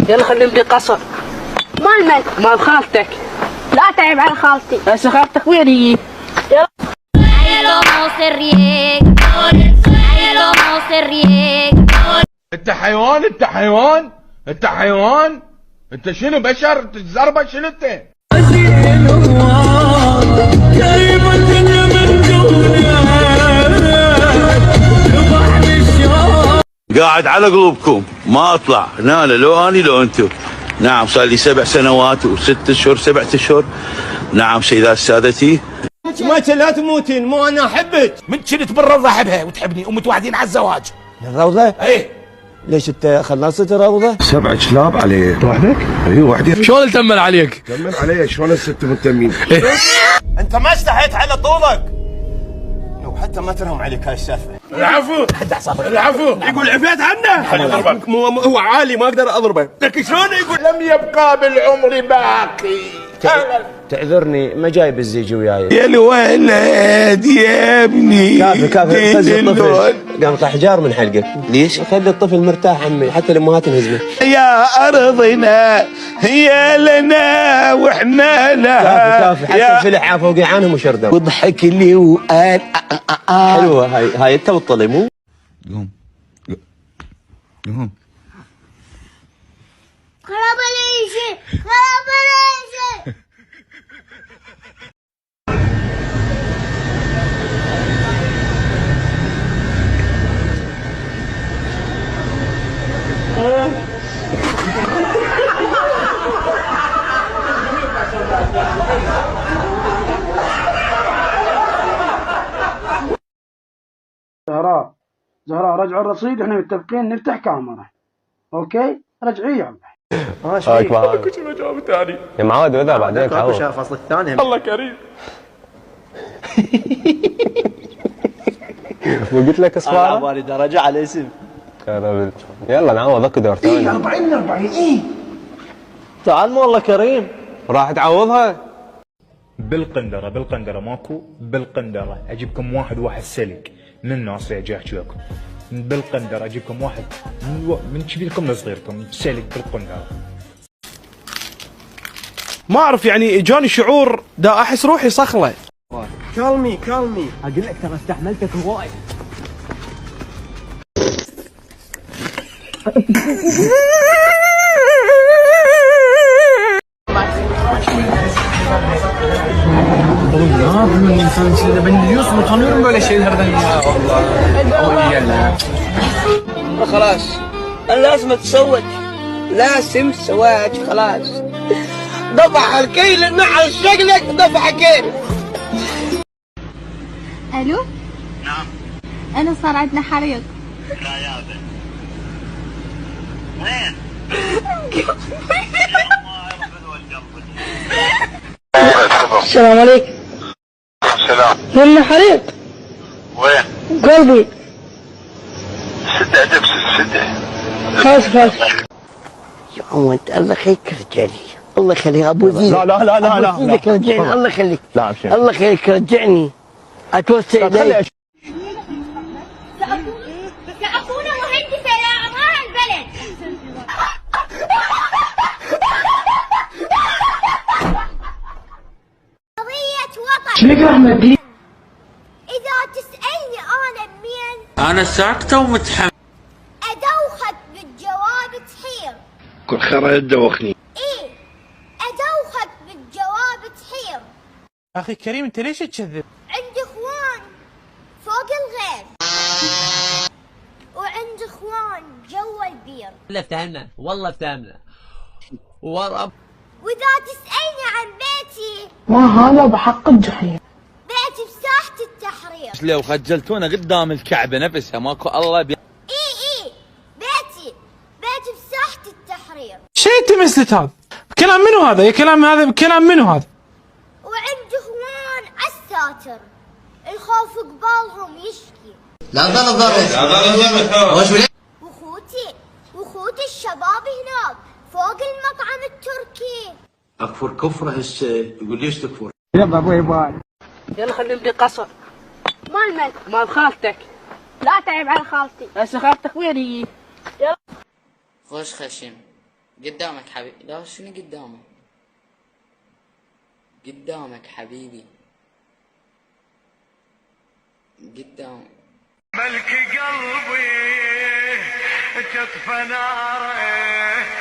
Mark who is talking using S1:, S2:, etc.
S1: يلا خلينا نبدي قصر.
S2: مال من؟
S1: مال خالتك.
S2: لا تعب على خالتي.
S1: هسه خالتك وين هي؟ يلا.
S3: انت حيوان انت حيوان انت حيوان انت شنو بشر انت زربة شنو انت؟
S4: قاعد على قلوبكم ما اطلع لا لو اني لو انتم. نعم صار لي 7 سنوات و6 اشهر 7 اشهر. نعم سيدات سادتي.
S5: ما لا تموتين مو انا احبك.
S3: من كنت بالروضة احبها وتحبني ومتوعدين على الزواج.
S5: الروضة؟
S3: ايه.
S5: ليش انت خلصت الروضة؟
S6: 7 كلاب عليه.
S7: وحدك؟
S6: اي وحدي.
S7: شلون التمن عليك؟
S6: تمن علي شلون الست متمين؟
S5: انت ما استحيت على طولك. لو حتى ما ترهم عليك هاي السالفة.
S3: العفو العفو يقول عفيت عنه.
S5: هو عالي ما اقدر اضربه.
S3: لكن شلون يقول لم يبقى بالعمر باقي.
S5: تعذرني ما جايب الزيج وياي.
S3: يا الولد يا ابني.
S5: كافي فز الطفل. قام طاح حجار من حلقك. ليش؟ خلي الطفل مرتاح عمي حتى الامهات انهزمه.
S3: يا ارضنا هي لنا واحنا لها.
S5: كافي حتى الفلح عافوا وقعانهم وشردوا.
S3: وضحك لي وقال
S5: حلوه هاي انت والطلي مو؟
S6: قوم
S2: خرب علي خرب علي.
S8: زهراء رجعوا الرصيد احنا متفقين نفتح كاميرا. اوكي رجعي يلا.
S5: ماشي كنت بجاوب ثاني يا معود وذا بعدين تعوض. شاف الفصل الثاني
S3: الله كريم.
S5: وقلت لك اصفار
S9: انا بالي درجه على اسم.
S5: يلا نعوض اكو دور ثاني.
S8: 40 من 40 ايه.
S9: تعال والله كريم.
S5: راح تعوضها
S7: بالقندرة ماكو بالقندرة. اجيبكم واحد سلك من الناس اللي احكي لكم بالقندرة. اجيبكم واحد من كبيركم لصغيركم سلك بالقندرة.
S9: ما اعرف يعني جاني شعور دا احس روحي صخله.
S5: كالمي
S9: اقول لك ترى استحملتك هواي.
S1: خلاص لازم تسوج. لازم سواج خلاص. دفع الكيل نحل شكلك دفع كيل.
S2: الو؟
S10: نعم.
S2: انا صار عندنا حريق.
S10: لا يا ابن. وين؟
S1: السلام عليكم.
S10: السلام.
S1: قلنا حريق.
S10: وين؟
S1: قلبي.
S10: سدة دبس السدة.
S1: خلاص يا عم انت الله يخليك رجالي. الله يخليك ابو زيد.
S5: لا
S1: ابو زيدك رجعني. الله يخليك.
S5: لا ابشر.
S1: الله يخليك رجعني. اتوسع اليك.
S2: سأكون مهندسة يا أمراء البلد. قضية وطن.
S1: شنو احمد دي؟
S2: إذا تسألني أنا مين؟
S4: انا ساكته ومتحمل.
S2: أدوخك بالجواب تحير.
S6: كل خير يدوخني.
S2: إيه أدوخك بالجواب تحير.
S9: اخي كريم انت ليش تكذب؟
S2: عندي اخوان فوق الغير وعندي اخوان جوا البير.
S9: والله افتهمنا ورب.
S2: واذا تسألني عن بيتي
S1: ما هذا بحق الجحيم.
S2: بيتي بساحة التحرير.
S4: لو خجلتونا قدام الكعبه نفسها ماكو الله
S2: اي بيتي بساحة التحرير.
S9: شيء انت مثلت هذا؟ كلام منو هذا؟ يا كلام هذا كلام منو هذا؟
S2: وعندي اخوان الساتر الخوف قبالهم يشكي.
S5: لا ضرب
S2: واخوتي الشباب هناك فوق المطعم التركي.
S4: اكفر كفره هسه يقول ليش تكفر؟
S1: يلا ابوي باي. يلا خلينا نبدي قصر.
S2: مال من؟
S1: مال خالتك.
S2: لا تعب على خالتي.
S1: هسه خالتك وين هي؟ يلا.
S11: خوش خشم قدامك حبيبي. لا شنو قدامك؟ قدامك حبيبي، قدام.
S10: ملك قلبي تطفى ناره